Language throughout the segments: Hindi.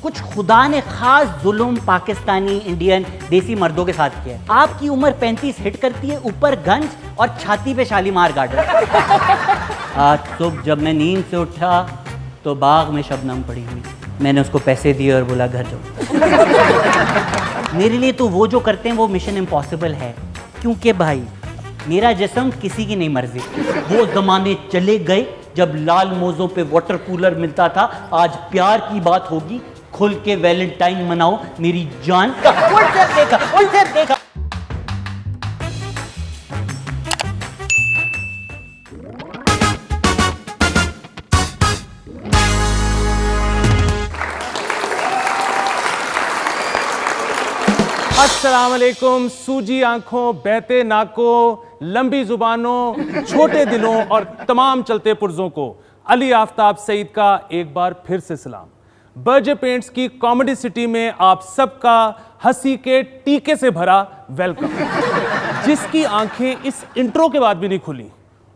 कुछ खुदा ने खास जुल्म पाकिस्तानी इंडियन देसी मर्दों के साथ किया है। आपकी उम्र 35 हिट करती है, ऊपर गंज और छाती पे शालीमार गार्डन। आज सुबह जब मैं नींद से उठा तो बाग में शबनम पड़ी हुई। मैंने उसको पैसे दिए और बोला घर जाओ। मेरे लिए तो वो जो करते हैं वो मिशन इम्पॉसिबल है, क्योंकि भाई मेरा जिस्म किसी की नहीं मर्जी। वो जमाने चले गए जब लाल मोज़ों पे वाटर कूलर मिलता था। आज प्यार की बात होगी, खुल के वैलेंटाइन मनाओ मेरी जान। उल्टे देखा, उल्टे देखा। अस्सलाम वालेकुम। सूजी आंखों, बहते नाकों, लंबी जुबानों, छोटे दिलों और तमाम चलते पुर्जों को अली आफ्ताब सईद का एक बार फिर से सलाम। बर्जे पेंट्स की कॉमेडी सिटी में आप सबका हंसी के टीके से भरा वेलकम। जिसकी आंखें इस इंट्रो के बाद भी नहीं खुली,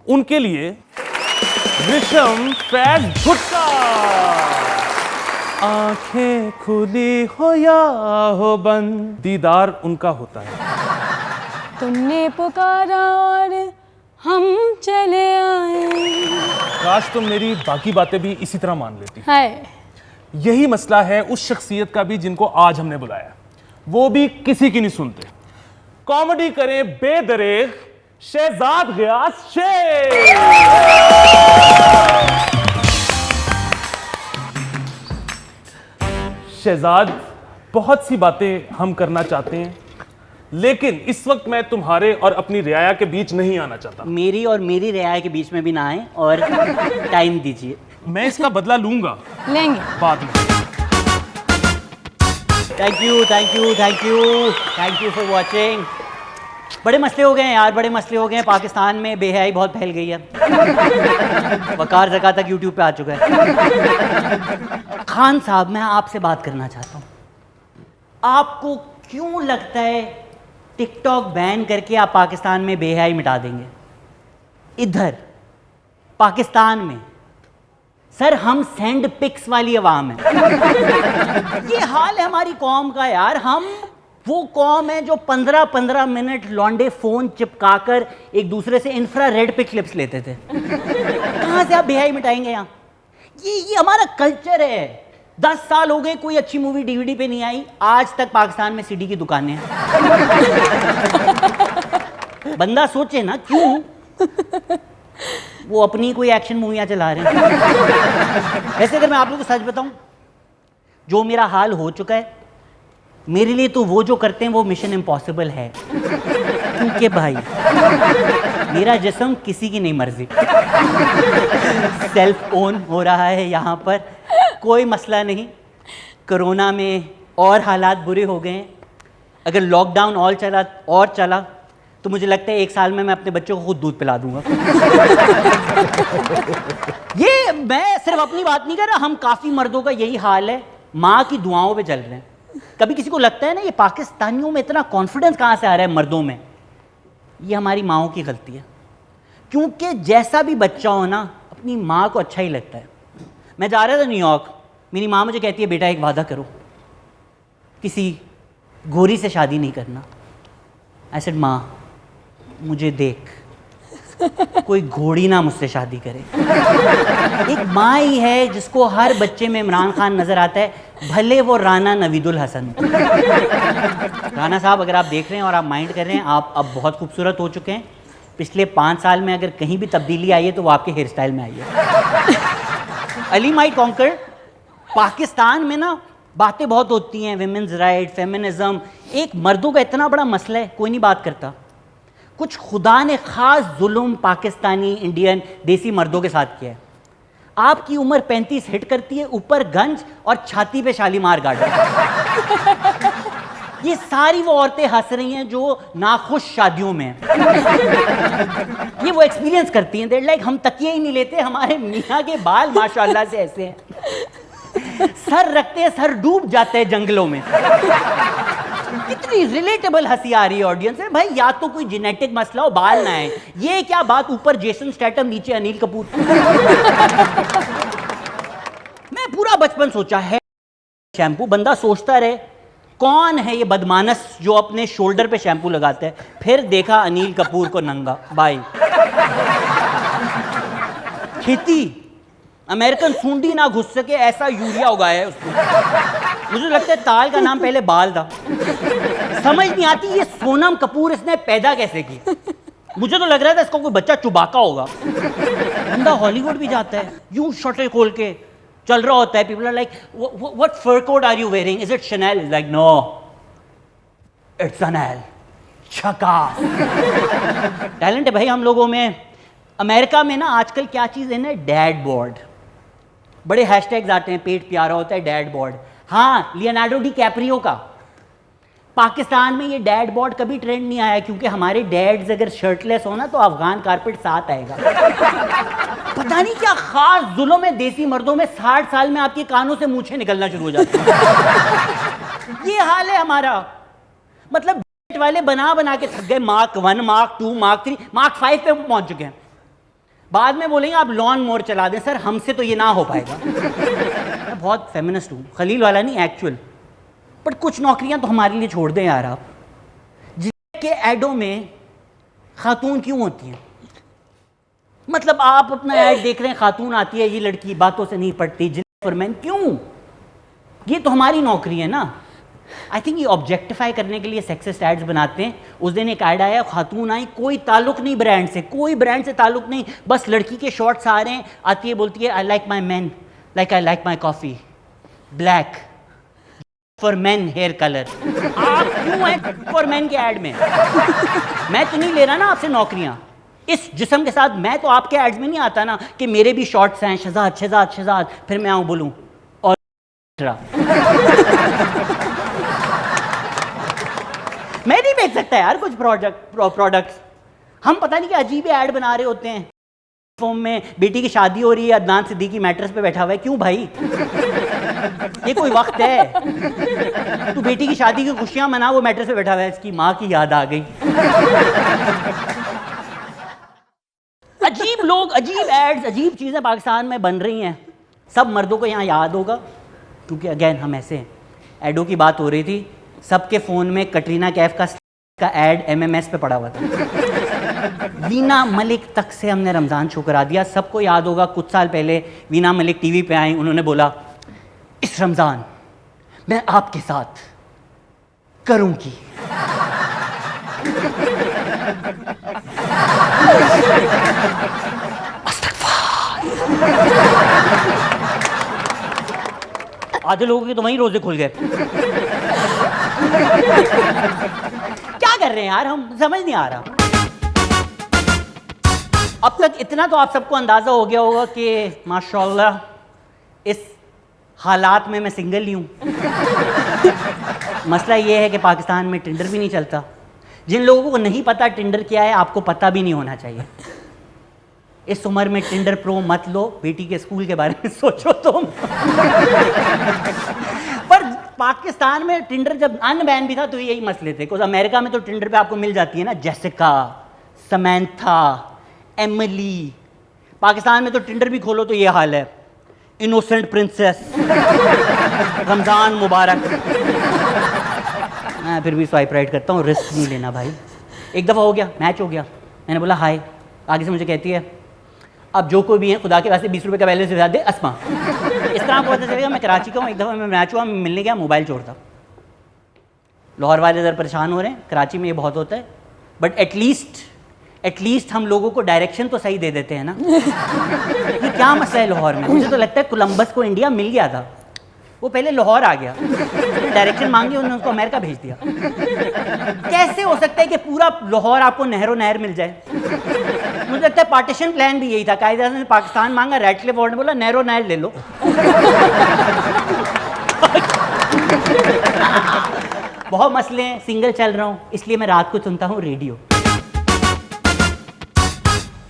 उनके लिए विषम फैज भुट्टा। आंखें खुली हो या हो बंद, दीदार उनका होता है। तुमने पुकारा और हम चले आए। काश तुम मेरी बाकी बातें भी इसी तरह मान लेती। है यही मसला है उस शख्सियत का भी जिनको आज हमने बुलाया। वो भी किसी की नहीं सुनते। कॉमेडी करें बेदरेग, शहजाद गयास शेख। शहजाद, बहुत सी बातें हम करना चाहते हैं, लेकिन इस वक्त मैं तुम्हारे और अपनी रियाया के बीच नहीं आना चाहता। मेरी और मेरी रियाया के बीच में भी ना आए और टाइम दीजिए। मैं इसका बदला लूंगा लेंगे। बाद में। Thank you, thank you, thank you, thank you for watching. बड़े मसले हो गए हैं यार, बड़े मसले हो गए हैं। पाकिस्तान में बेहयाई बहुत फैल गई है। वकार ज़का तक यूट्यूब पे आ चुका है। खान साहब, मैं आपसे बात करना चाहता हूँ। आपको क्यों लगता है टिकटॉक बैन करके आप पाकिस्तान में बेहयाई मिटा देंगे? इधर पाकिस्तान में सर हम सेंड पिक्स वाली अवाम है। ये हाल है हमारी कौम का यार। हम वो कौम है जो 15-15 मिनट लौंडे फोन चिपकाकर एक दूसरे से इंफ्रारेड पे क्लिप्स लेते थे। कहाँ से आप बेहयाई मिटाएंगे यहाँ? ये हमारा कल्चर है। 10 साल हो गए कोई अच्छी मूवी डीवीडी पे नहीं आई। आज तक पाकिस्तान में सीडी की दुकानें हैं। बंदा सोचे ना क्यों वो अपनी कोई एक्शन मूवियाँ चला रहे हैं। वैसे अगर मैं आप लोगों को सच बताऊं, जो मेरा हाल हो चुका है, मेरे लिए तो वो जो करते हैं वो मिशन इम्पॉसिबल है, क्योंकि भाई मेरा जिस्म किसी की नहीं मर्जी। सेल्फ ओन हो रहा है यहाँ पर, कोई मसला नहीं। कोरोना में और हालात बुरे हो गए हैं। अगर लॉकडाउन और चला तो मुझे लगता है 1 साल में मैं अपने बच्चों को खुद दूध पिला दूंगा। ये मैं सिर्फ अपनी बात नहीं कर रहा, हम काफ़ी मर्दों का यही हाल है। माँ की दुआओं पे चल रहे हैं। कभी किसी को लगता है ना ये पाकिस्तानियों में इतना कॉन्फिडेंस कहाँ से आ रहा है मर्दों में? ये हमारी माँओं की गलती है, क्योंकि जैसा भी बच्चा हो ना, अपनी माँ को अच्छा ही लगता है। मैं जा रहा था न्यूयॉर्क, मेरी माँ मुझे कहती है बेटा एक वादा करो, किसी गोरी से शादी नहीं करना। आई सेड माँ मुझे देख, कोई घोड़ी ना मुझसे शादी करे। एक माँ ही है जिसको हर बच्चे में इमरान खान नजर आता है, भले वो राना नवीदुल हसन। राना साहब अगर आप देख रहे हैं और आप माइंड कर रहे हैं, आप अब बहुत खूबसूरत हो चुके हैं। पिछले 5 साल में अगर कहीं भी तब्दीली आई है तो वो आपके हेयर स्टाइल में आई है। अली माई कॉन्कर, पाकिस्तान में ना बातें बहुत होती हैं, विमेंस राइट, फेमिनिज्म। एक मर्दों का इतना बड़ा मसला है, कोई नहीं बात करता। कुछ खुदा ने खास जुल्म पाकिस्तानी इंडियन देसी मर्दों के साथ किया है। आपकी उम्र 35 हिट करती है, ऊपर गंज और छाती पे शालीमार गार्डन। ये सारी वो औरतें हंस रही हैं जो नाखुश शादियों में हैं। ये वो एक्सपीरियंस करती हैं, देर लाइक हम तकिए ही नहीं लेते, हमारे मियाँ के बाल माशाल्लाह से ऐसे हैं। सर रखते हैं, सर डूब जाते हैं जंगलों में। कितनी रिलेटेबल हंसी आ रही है ऑडियंस में। भाई या तो कोई जेनेटिक मसला हो, बाल ना है। ये क्या बात, ऊपर जेसन स्टेटम नीचे अनिल कपूर। मैं पूरा बचपन सोचा है शैम्पू, बंदा सोचता रहे कौन है ये बदमानस जो अपने शोल्डर पे शैम्पू लगाता है। फिर देखा अनिल कपूर को नंगा भाई, खेती अमेरिकन सूंडी ना घुस सके ऐसा यूरिया उगाया है उसको। मुझे लगता है ताल का नाम पहले बाल था। समझ नहीं आती ये सोनम कपूर इसने पैदा कैसे की। मुझे तो लग रहा था इसको कोई बच्चा चुबाका होगा। बंदा हॉलीवुड भी जाता है यूं शर्टें खोल के चल रहा होता है। People are like what fur coat are you wearing, is it Chanel? Like no, it's Chanel. छका टैलेंट है भाई हम लोगों में। अमेरिका में ना आजकल क्या चीज़ है ना, डैड बोर्ड। बड़े हैशटैग्स आते हैं, पेट प्यारा होता है डैड बोर्ड। हाँ, लियोनार्डो डी कैप्रियो का। पाकिस्तान में ये डैड बोर्ड कभी ट्रेंड नहीं आया क्योंकि हमारे डैड्स अगर शर्टलेस हो ना तो अफगान कारपेट साथ आएगा। पता नहीं क्या खास जुल्म है देसी मर्दों में, 60 साल में आपके कानों से मूछें निकलना शुरू हो जाती हैं। ये हाल है हमारा। मतलब वाले बना बना के थक गए। मार्क 1, मार्क 2, मार्क 3, मार्क 5 पे पहुंच चुके हैं। बाद में बोलेंगे आप लॉन मोर चला दें। सर हमसे तो ये ना हो पाएगा। मैं बहुत फेमिनिस्ट हूँ, खलील वाला नहीं एक्चुअल। बट कुछ नौकरियां तो हमारे लिए छोड़ दें यार आप। जिले के एडों में खातून क्यों होती हैं? मतलब आप अपना ऐड देख रहे हैं, खातून आती है, ये लड़की बातों से नहीं पड़ती, जिले फॉर मेन। क्यों? ये तो हमारी नौकरी है ना। आई थिंक ये ऑब्जेक्टिफाई करने के लिए सेक्सिस्ट एड्स बनाते हैं। उस दिन एक ऐड आया, खातून आई, कोई ताल्लुक नहीं ब्रांड से, कोई ब्रांड से ताल्लुक नहीं, बस लड़की के शॉर्ट्स आ रहे हैं। आती है बोलती है I like my man like I like my coffee black for men hair colour. आप क्यों हैं फॉर मेन के ऐड में? मैं तो नहीं ले रहा ना आपसे नौकरियां इस जिस्म के साथ। मैं तो आपके एड्स में नहीं आता ना कि मेरे भी शॉर्ट्स हैं, शहजाद शहजाद शहजाद, फिर मैं आऊं बोलूं और मैं नहीं बेच सकता यार कुछ प्रोडक्ट्स। हम पता नहीं क्या अजीब ऐड बना रहे होते हैं। फॉर्म में बेटी की शादी हो रही है, अदनान सिद्दीकी मैट्रेस पे बैठा हुआ है। क्यों भाई? ये कोई वक्त है? तू बेटी की शादी की खुशियां मना, वो मैट्रेस पे बैठा हुआ है, इसकी माँ की याद आ गई। अजीब लोग, अजीब एड्स, अजीब चीजें पाकिस्तान में बन रही हैं। सब मर्दों को यहाँ याद होगा क्योंकि अगेन हम ऐसे हैं। एडों की बात हो रही थी, सबके फ़ोन में कटरीना कैफ का एड MMS पे पड़ा हुआ था। वीना मलिक तक से हमने रमज़ान शुरू करा दिया। सबको याद होगा कुछ साल पहले वीना मलिक टीवी पे आई, उन्होंने बोला इस रमज़ान मैं आपके साथ करूँगी। आधे लोगों के तो वहीं रोजे खुल गए। क्या कर रहे हैं यार हम, समझ नहीं आ रहा। अब तक इतना तो आप सबको अंदाजा हो गया होगा कि माशाल्लाह इस हालात में मैं सिंगल ही हूं। मसला ये है कि पाकिस्तान में टिंडर भी नहीं चलता। जिन लोगों को नहीं पता टिंडर क्या है, आपको पता भी नहीं होना चाहिए। इस उम्र में टिंडर प्रो मत लो, बेटी के स्कूल के बारे में सोचो तुम। पर पाकिस्तान में टिंडर जब अनबैन भी था तो यही मसले थे। कुछ अमेरिका में तो टिंडर पे आपको मिल जाती है ना, जेसिका, समैंथा, एमिली। पाकिस्तान में तो टिंडर भी खोलो तो ये हाल है, इनोसेंट प्रिंसेस, रमज़ान मुबारक। मैं फिर भी स्वाइप राइट करता हूँ, रिस्क नहीं लेना भाई। एक दफ़ा हो गया, मैच हो गया, मैंने बोला हाय, आगे से मुझे कहती है अब जो कोई भी है खुदा के वास्ते 20 रुपये का बैलेंस दिला दे अस्मा। इस तरह आपको पता चलेगा मैं कराची का हूँ। एक दफ़ा मैं मैच हुआ, मैं मिलने गया, मोबाइल चोर था। लाहौर वाले ज़रा परेशान हो रहे हैं, कराची में ये बहुत होता है। बट एटलीस्ट हम लोगों को डायरेक्शन तो सही दे देते हैं ना। ये क्या मसला है लाहौर में? मुझे तो लगता है कोलंबस को इंडिया मिल गया था, वो पहले लाहौर आ गया, डायरेक्शन मांगी, उन्होंने उसको अमेरिका भेज दिया। कैसे हो सकता है कि पूरा लाहौर आपको नहरों नहर मिल जाए? मुझे लगता है पार्टीशन प्लान भी यही था। कायदे ने पाकिस्तान मांगा, रेडक्लिफ वार्ड ने बोला नहरों नहर ले लो। बहुत मसले हैं, सिंगल चल रहा हूँ इसलिए मैं रात को सुनता हूँ रेडियो।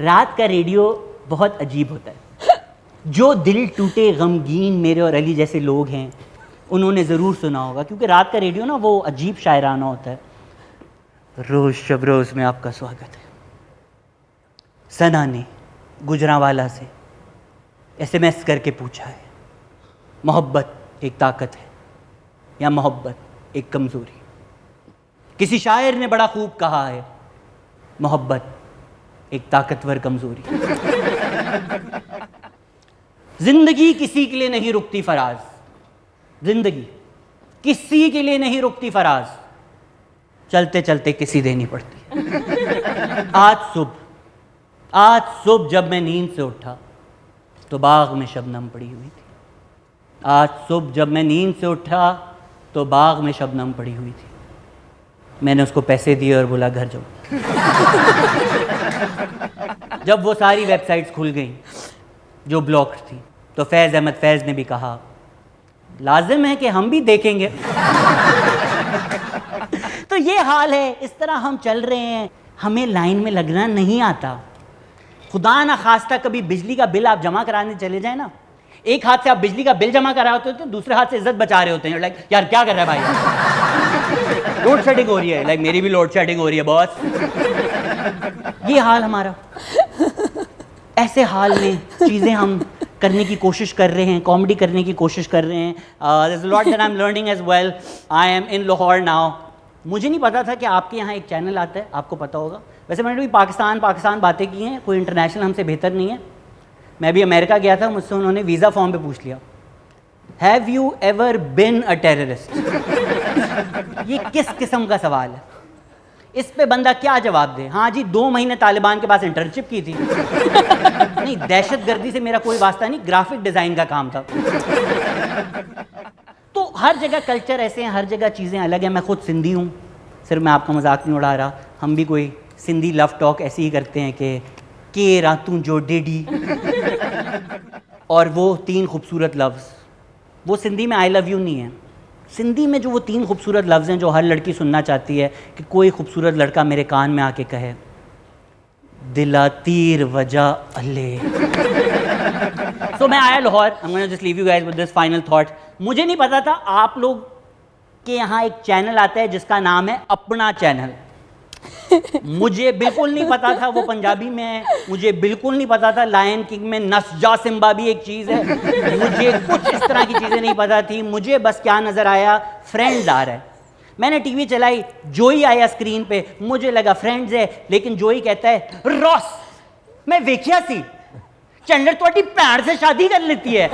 रात का रेडियो बहुत अजीब होता है। जो दिल टूटे गमगीन मेरे और अली जैसे लोग हैं उन्होंने ज़रूर सुना होगा, क्योंकि रात का रेडियो ना वो अजीब शायराना होता है। रोज़ शब रोज़ में आपका स्वागत है। सना ने गुजरांवाला से SMS करके पूछा है, मोहब्बत एक ताकत है, या मोहब्बत एक कमज़ोरी? किसी शायर ने बड़ा खूब कहा है, मोहब्बत एक ताकतवर कमज़ोरी। जिंदगी किसी के लिए नहीं रुकती फराज, जिंदगी किसी के लिए नहीं रुकती फराज, चलते चलते किसी देनी पड़ती। आज सुबह जब मैं नींद से उठा तो बाग में शबनम पड़ी हुई थी। आज सुबह जब मैं नींद से उठा तो बाग में शबनम पड़ी हुई थी। मैंने उसको पैसे दिए और बोला घर जाओ। जब वो सारी वेबसाइट्स खुल गई जो ब्लॉक्ड थी तो फैज़ अहमद फैज़ ने भी कहा लाजिम है कि हम भी देखेंगे। तो ये हाल है, इस तरह हम चल रहे हैं, हमें लाइन में लगना नहीं आता। खुदा ना खास्ता कभी बिजली का बिल आप जमा कराने चले जाए ना, एक हाथ से आप बिजली का बिल जमा करा होते हैं, दूसरे हाथ से इज्जत बचा रहे होते हैं। लाइक यार क्या कर रहा है भाई, लोड शेडिंग हो रही है। लाइक मेरी भी लोड शेडिंग हो रही है बॉस। ये हाल हमारा। ऐसे हाल में चीज़ें हम करने की कोशिश कर रहे हैं, कॉमेडी करने की कोशिश कर रहे हैं। there's a lot that I'm learning as well. I am in Lahore now. मुझे नहीं पता था कि आपके यहाँ एक चैनल आता है, आपको पता होगा। वैसे मैंने भी पाकिस्तान बातें की हैं, कोई इंटरनेशनल हमसे बेहतर नहीं है। मैं भी अमेरिका गया था, मुझसे उन्होंने वीज़ा फॉर्म पे पूछ लिया, have you ever bin a terrorist? ये किस किस्म का सवाल है? इस पे बंदा क्या जवाब दे? हाँ जी 2 महीने तालिबान के पास इंटर्नशिप की थी। नहीं, दहशतगर्दी से मेरा कोई वास्ता नहीं, ग्राफिक डिज़ाइन का काम था। तो हर जगह कल्चर ऐसे हैं, हर जगह चीज़ें अलग हैं। मैं खुद सिंधी हूँ, सिर्फ मैं आपका मजाक नहीं उड़ा रहा। हम भी कोई सिंधी लव टॉक ऐसे ही करते हैं कि के रातू जो डेडी, और वो 3 खूबसूरत लफ्ज़, वो सिंधी में आई लव यू नहीं है। सिंधी में जो वो 3 खूबसूरत लफ्ज़ हैं जो हर लड़की सुनना चाहती है कि कोई खूबसूरत लड़का मेरे कान में आके कहे, दिला तीर वजह अल्ले। सो मैं आया Lahore, I am gonna just leave you guys with this final thought. मुझे नहीं पता था आप लोग के यहाँ एक चैनल आता है जिसका नाम है अपना चैनल। मुझे बिल्कुल नहीं पता था वो पंजाबी में है, मुझे बिल्कुल नहीं पता था लायन किंग में नसजा सिम्बा भी एक चीज़ है, मुझे कुछ इस तरह की चीज़ें नहीं पता थी। मुझे बस क्या नज़र आया, फ्रेंड्स आ रहा है। मैंने टीवी चलाई, जोई आया स्क्रीन पे, मुझे लगा फ्रेंड्स है, लेकिन जोई कहता है रॉस मैं वेख्या सी चंडर तोड़ी भैन से शादी कर लेती है।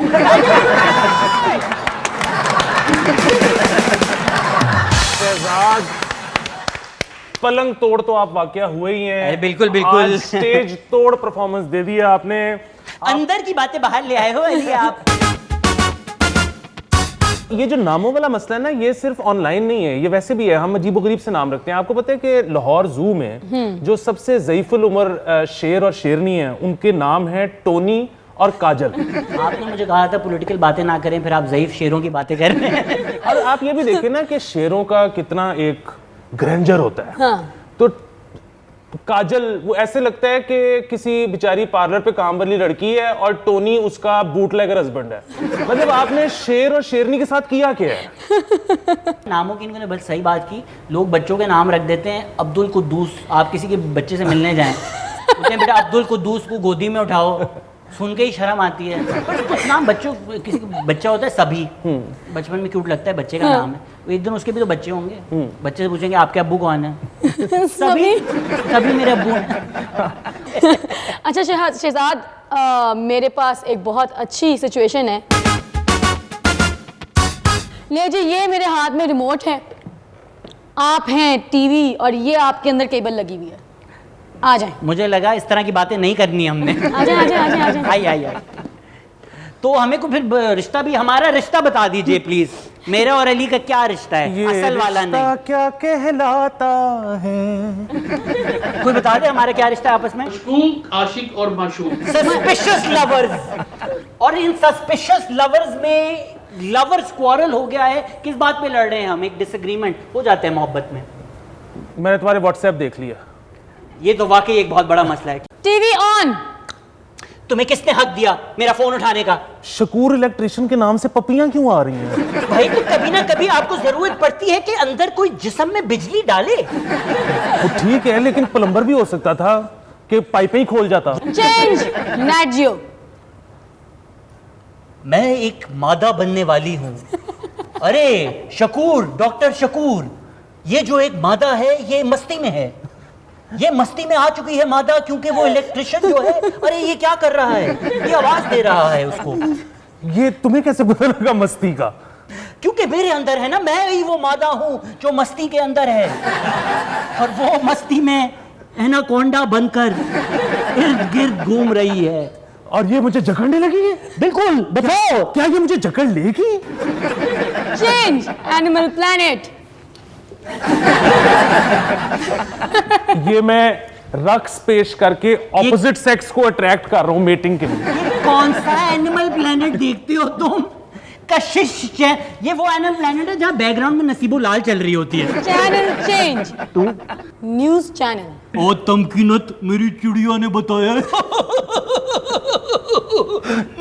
पलंग तोड़ तो आप वाकया हुए ही हैं। बिल्कुल बिल्कुल, स्टेज तोड़ परफॉर्मेंस दे दिया आपने। अंदर की बातें बाहर ले आए हो अली आप। ये जो नामों वाला मसला है ना, ये सिर्फ ऑनलाइन नहीं है, ये वैसे भी है। हम अजीबोगरीब से नाम रखते हैं। आपको पता है कि लाहौर जू में जो सबसे ज़ईफुल उम्र शेर और शेरनी है, उनके नाम है टोनी और काजल। आपने मुझे कहा था पॉलिटिकल बातें ना करें, फिर आप ज़ईफ शेरों की बातें कर रहे हैं। और आप ये भी देखिए ना कि शेरों का कितना एक ग्रैंडर होता है। हाँ। तो काजल वो ऐसे लगता है कि किसी बेचारी पार्लर पे काम वाली लड़की है और टोनी उसका बूटलेगर हस्बैंड है। मतलब आपने शेर और शेरनी के साथ किया क्या है? नामों की इन्होंने बस सही बात की। लोग बच्चों के नाम रख देते हैं। अब्दुल कुद्दूस, आप किसी के बच्चे से मिलने जाएं, कहते हैं बेटा अब्दुल कुद्दूस को गोदी में उठाओ, सुन के ही शर्म आती है। पर कुछ नाम बच्चों, किसी का बच्चा होता है सभी, बचपन में क्यूट लगता है, बच्चे का नाम है, तो एक दिन उसके भी तो बच्चे होंगे, बच्चे से पूछेंगे आपके अब्बू कौन है? सभी मेरे अब्बू हैं। अच्छा शहजाद, मेरे पास एक बहुत अच्छी सिचुएशन है। लीजिए, ये मेरे हाथ में रिमोट है, आप हैं टीवी और ये आपके अंदर केबल लगी हुई है। आ जाए। मुझे लगा इस तरह की बातें नहीं करनी हमने। आ जाए। आई। तो हमें को फिर रिश्ता भी, हमारा रिश्ता बता दीजिए प्लीज। मेरा और अली का क्या रिश्ता है? असल वाला नहीं, क्या कहलाता है? कोई बता दे हमारा क्या रिश्ता है आपस में? आशिक और माशूक, सस्पिशियस लवर्स। और इन सस्पिशियस लवर्स में लवर्स क्वारल हो गया है। किस बात पे लड़ रहे हैं हम? एक डिसएग्रीमेंट हो जाते हैं मोहब्बत में। मैंने तुम्हारे व्हाट्सएप देख लिया। ये तो वाकई एक बहुत बड़ा मसला है। TV on. तुम्हें किसने हक दिया मेरा फोन उठाने का? शकूर इलेक्ट्रिशियन के नाम से पपियां क्यों आ रही हैं? भाई तो कभी ना कभी आपको जरूरत पड़ती है कि अंदर कोई जिस्म में बिजली डाले। तो ठीक है, लेकिन प्लम्बर भी हो सकता था कि पाइपें ही खोल जाता। चेंज नेट जियो। मैं एक मादा बनने वाली हूँ अरे शकूर, डॉक्टर शकूर, ये जो एक मादा है ये मस्ती में है, ये मस्ती में आ चुकी है मादा, क्योंकि वो इलेक्ट्रिशियन जो है, अरे ये क्या कर रहा है, ये आवाज दे रहा है उसको। ये तुम्हें कैसे पता लगा मस्ती का? क्योंकि मेरे अंदर है ना, मैं ही वो मादा हूं जो मस्ती के अंदर है, और वो मस्ती में एनाकोंडा बनकर इर्द गिर्द घूम रही है। और ये मुझे जकड़ने लगी है? बिल्कुल, बताओ। क्या ये मुझे जकड़ लेगी? Change animal planet. ये मैं रक्स पेश करके ऑपोजिट सेक्स को अट्रैक्ट कर रहा हूँ मेटिंग के लिए। ये कौन सा एनिमल प्लेनेट देखते हो तुम? कशिश ये वो एनिमल प्लेनेट है जहाँ बैकग्राउंड में नसीबो लाल चल रही होती है। Channel change. तू न्यूज चैनल। ओ तमकीनत, मेरी चिड़िया ने बताया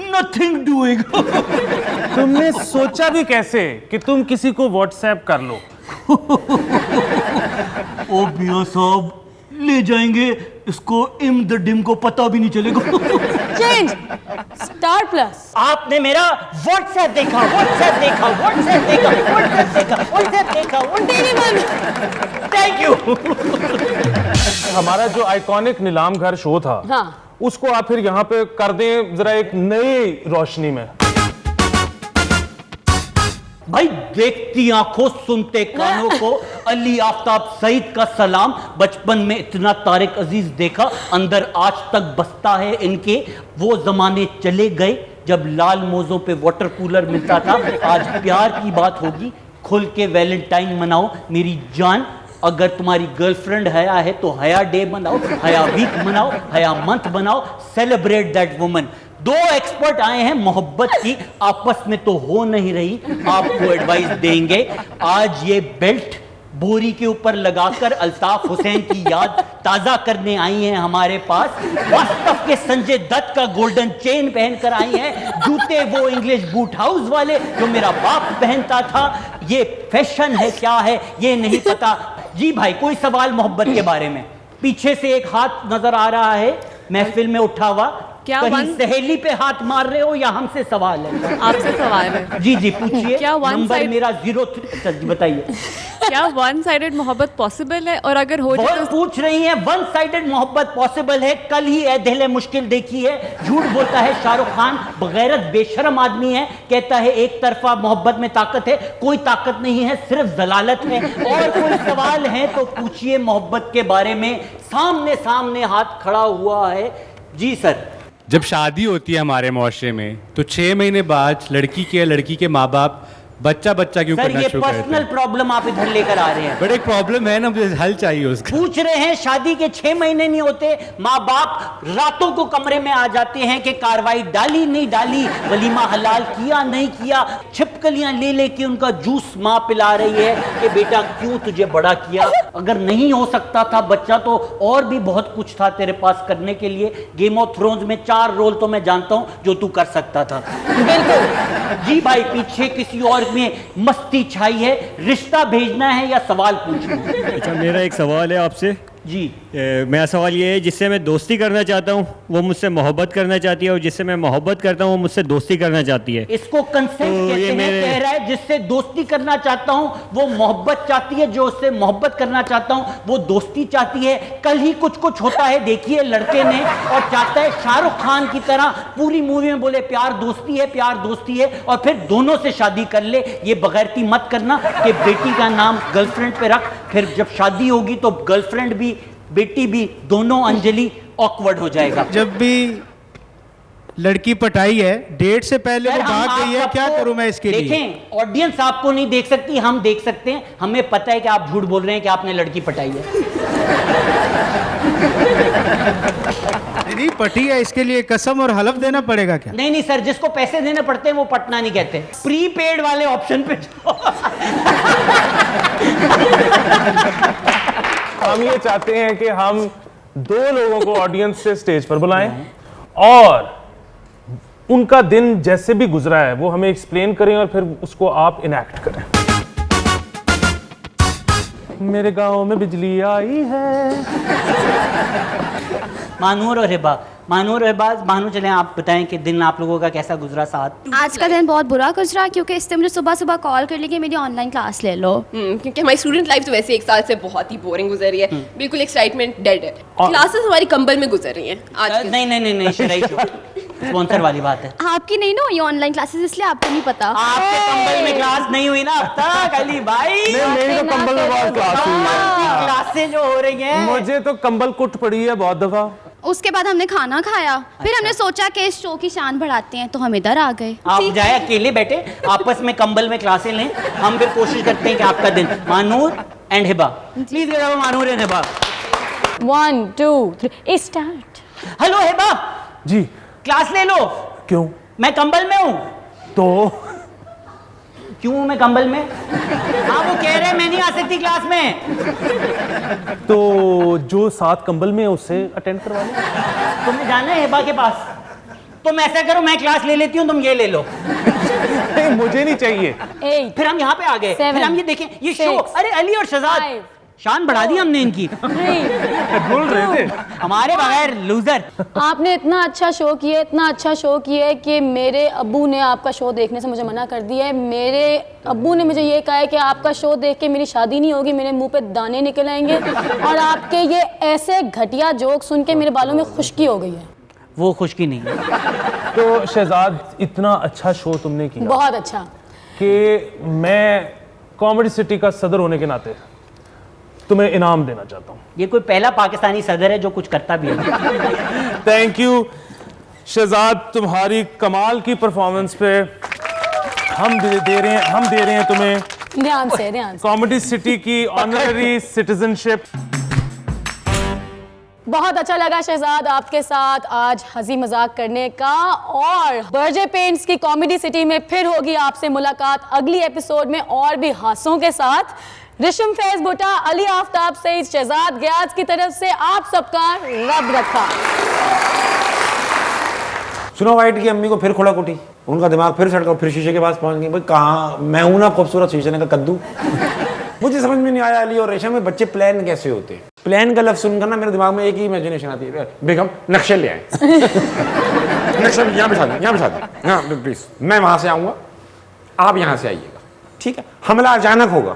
नथिंग डूइंग। तुमने सोचा भी कैसे कि तुम किसी को व्हाट्सएप कर लो? ओ मियां साहब, ले जाएंगे इसको, इम द डिम को पता भी नहीं चलेगा। Change star plus. आपने मेरा व्हाट्सएप देखा, व्हाट्सएप देखा, व्हाट्सएप देखा, व्हाट्सएप देखा, व्हाट्सएप देखा, तेरी मन। Thank you. हमारा जो आइकॉनिक नीलाम घर शो था, हाँ। उसको आप फिर यहाँ पे कर दें जरा एक नई रोशनी में। भाई देखती आंखों सुनते कानों को अली आफ्ताब सईद का सलाम। बचपन में इतना तारिक अजीज देखा, अंदर आज तक बसता है इनके। वो जमाने चले गए जब लाल मोजों पे वाटर कूलर मिलता था। आज प्यार की बात होगी, खुल के वैलेंटाइन मनाओ मेरी जान। अगर तुम्हारी गर्लफ्रेंड हया है तो हया डे मनाओ, हया वीक मनाओ, हया मंथ बनाओ, सेलिब्रेट दैट वुमन। दो एक्सपर्ट आए हैं मोहब्बत की, आपस में तो हो नहीं रही, आपको एडवाइस देंगे। आज ये बेल्ट बोरी के ऊपर लगाकर अल्ताफ हुसैन की याद ताजा करने आई हैं हमारे पास। वास्तव के संजय दत्त का गोल्डन चेन पहनकर आई हैं। जूते वो इंग्लिश बूट हाउस वाले जो मेरा बाप पहनता था। ये फैशन है क्या है ये नहीं पता। जी भाई, कोई सवाल मोहब्बत के बारे में? पीछे से एक हाथ नजर आ रहा है महफिल में उठा हुआ। क्या कहीं सहेली पे हाथ मार रहे हो या हमसे सवाल है? आपसे सवाल है। जी जी पूछिए। क्या one नंबर side- मेरा 03। जी बताइए। क्या वन साइडेड मोहब्बत पॉसिबल है, और अगर हो जाए बहुत तो पूछ रही हैं, वन साइडेड मोहब्बत पॉसिबल है। कल ही ए दिल मुश्किल देखी है। झूठ बोलता है शाहरुख खान, बगैरत बेशरम आदमी है। कहता है एक तरफा मोहब्बत में ताकत है, कोई ताकत नहीं है, सिर्फ जलालत है। और कोई सवाल है तो पूछिए मोहब्बत के बारे में। सामने सामने हाथ खड़ा हुआ है। जी सर। जब शादी होती है हमारे मुआशरे में तो 6 महीने बाद लड़की के या लड़की के माँ बाप बच्चा क्यों सर करना ये शुरू करते पर्सनल हैं? प्रॉब्लम आप इधर लेकर आ रहे हैं। बट एक प्रॉब्लम है ना, मुझे हल चाहिए उसका। पूछ रहे हैं शादी के 6 महीने नहीं होते, माँ बाप रातों को कमरे में आ जाते हैं कि कार्रवाई डाली नहीं डाली, वलीमा हलाल किया नहीं किया। छिपकलियां ले लेके उनका जूस माँ पिला रही है कि बेटा क्यों तुझे बड़ा किया। अगर नहीं हो सकता था बच्चा तो और भी बहुत कुछ था तेरे पास करने के लिए। गेम ऑफ थ्रोन्स में 4 रोल तो मैं जानता हूं जो तू कर सकता था। बिल्कुल। जी भाई, पीछे किसी और में मस्ती छाई है। रिश्ता भेजना है या सवाल पूछना है? अच्छा, मेरा एक सवाल है आपसे। जी मेरा सवाल ये है, जिससे मैं दोस्ती करना चाहता हूँ वो मुझसे मोहब्बत करना चाहती है, और जिससे मैं मोहब्बत करता हूँ वो मुझसे दोस्ती करना चाहती है। इसको कंसेंट तो कहते ये हैं। मेरे- कह रहा है जिससे दोस्ती करना चाहता हूं वो मोहब्बत चाहती है, जो उससे मोहब्बत करना चाहता हूं वो दोस्ती चाहती है। कल ही कुछ कुछ होता है देखिए लड़के ने, और चाहता है शाहरुख खान की तरह पूरी मूवी में बोले प्यार दोस्ती है, प्यार दोस्ती है, और फिर दोनों से शादी कर ले। ये बगैरती मत करना कि बेटी का नाम गर्लफ्रेंड पे रख, फिर जब शादी होगी तो गर्लफ्रेंड भी बेटी भी दोनों अंजलि ऑकवर्ड हो जाएगा। जब भी लड़की पटाई है, डेट से पहले सर, वो हम भाग आप गई है, क्या सबको करूं मैं इसके लिए? देखें, ऑडियंस आपको नहीं देख सकती, हम देख सकते हैं। हमें पता है कि आप झूठ बोल रहे हैं कि आपने लड़की पटाई है। नहीं पटी है, इसके लिए कसम और हलफ देना पड़ेगा क्या? नहीं नहीं सर, जिसको पैसे देने पड़ते हैं वो पटना नहीं कहते। प्रीपेड वाले ऑप्शन पे हम ये चाहते हैं कि हम 2 लोगों को ऑडियंस से स्टेज पर बुलाएं और उनका दिन जैसे भी गुजरा है वो हमें एक्सप्लेन करें और फिर उसको आप इनैक्ट करें। मेरे गांव में बिजली आई है। मानूर और हिबा, मानूर रहबाज, मानू चलें आप बताएं कि दिन आप लोगों का कैसा गुजरा साथ। आज का दिन बहुत बुरा गुजरा क्योंकि इसने मुझे सुबह सुबह कॉल कर ली कि मेरी ऑनलाइन क्लास ले लो। क्योंकि हमारी स्टूडेंट लाइफ तो वैसे एक साल से बहुत ही बोरिंग गुजर रही है, बिल्कुल एक्साइटमेंट डेड है। क्लासेस हमारी कंबल में गुजर रही हैं आज के नहीं शराई स्पॉन्सर वाली बात है। आपकी नहीं ना हुई ऑनलाइन क्लासेस, इसलिए आपको नहीं पता। आपके कंबल में क्लास नहीं हुई ना अब तक अली भाई। मेरी तो कंबल में बहुत क्लास हुई है। क्लासें जो हो रही हैं, मुझे तो कंबल कुट पड़ी है बहुत दफा। उसके बाद हमने खाना खाया, फिर हमने सोचा कि इस शो की शान बढ़ाते हैं तो हम इधर आ गए। आप जाए अकेले बैठे आपस में कंबल में क्लासें लें, हम फिर कोशिश करते हैं कि आपका दिन। Manoor and Hiba, please get up Manoor and Hiba. 1 2 3 start. Hello Hiba ji. Class ले लो। क्यों? मैं कंबल में हूँ। तो क्यों मैं कंबल में? हाँ वो कह रहे हैं मैं नहीं आ सकती क्लास में। तो जो साथ कंबल में है उससे अटेंड करवा लो। तुम्हें जाना है हिबा के पास? तुम ऐसा करो मैं क्लास ले लेती हूँ, तुम ये ले लो। नहीं मुझे नहीं चाहिए। 8 फिर हम यहाँ पे आ गए, फिर हम ये देखें ये शो। अरे अली और शहजाद, शान बढ़ा दी हमने इनकी। 3 बोल रहे थे हमारे बगैर लूजर। आपने इतना अच्छा शो किया, इतना अच्छा शो किया कि मेरे अब्बू ने आपका शो देखने से मुझे मना कर दिया है। मेरे अब्बू ने मुझे ये कहा है कि आपका शो देख के मेरी शादी नहीं होगी, मेरे मुंह पे दाने निकल आएंगे, और आपके ये ऐसे घटिया जोक सुन के मेरे बालों में खुश्की हो गई है। वो खुशकी नहीं है। तो शहजाद इतना अच्छा शो तुमने किया बहुत अच्छा कि मैं कॉमेडी सिटी का सदर होने के नाते तुम्हें इनाम देना चाहता हूँ। ये कोई पहला पाकिस्तानी सदर है जो कुछ करता भी है। थैंक यू शहजाद, तुम्हारी कमाल की परफॉर्मेंस पे हम दे रहे हैं तुम्हें ध्यान से कॉमेडी सिटी की ऑनररी सिटीजनशिप। बहुत अच्छा लगा शहजाद आपके साथ आज हंसी मजाक करने का, और बर्जे पेंट्स की कॉमेडी सिटी में फिर होगी आपसे मुलाकात अगली एपिसोड में और भी हास्यों के साथ। रिशम फैज भुट्टा, अली आफ्ताब सईद, शहजाद गयाज की तरफ से आप सबका रब रखा। स्नो वाइट की अम्मी को फिर खोला कुटी, उनका दिमाग फिर सड़का, फिर शीशे के पास पहुंच गई। भाई कहाँ मैं हूं ना खूबसूरत शीशे का कद्दू। मुझे समझ में नहीं आया अली और रेशम में बच्चे प्लान कैसे होते हैं। प्लान का लफ्ज सुनकर ना मेरे दिमाग में एक ही इमेजिनेशन आती है, बेगम नक्शे ले आए। नक्शा यहाँ बिठा दें, यहाँ बिठा दें, हाँ प्लीज मैं वहां से आऊंगा, आप यहाँ से आइएगा, ठीक है? हमला अचानक होगा।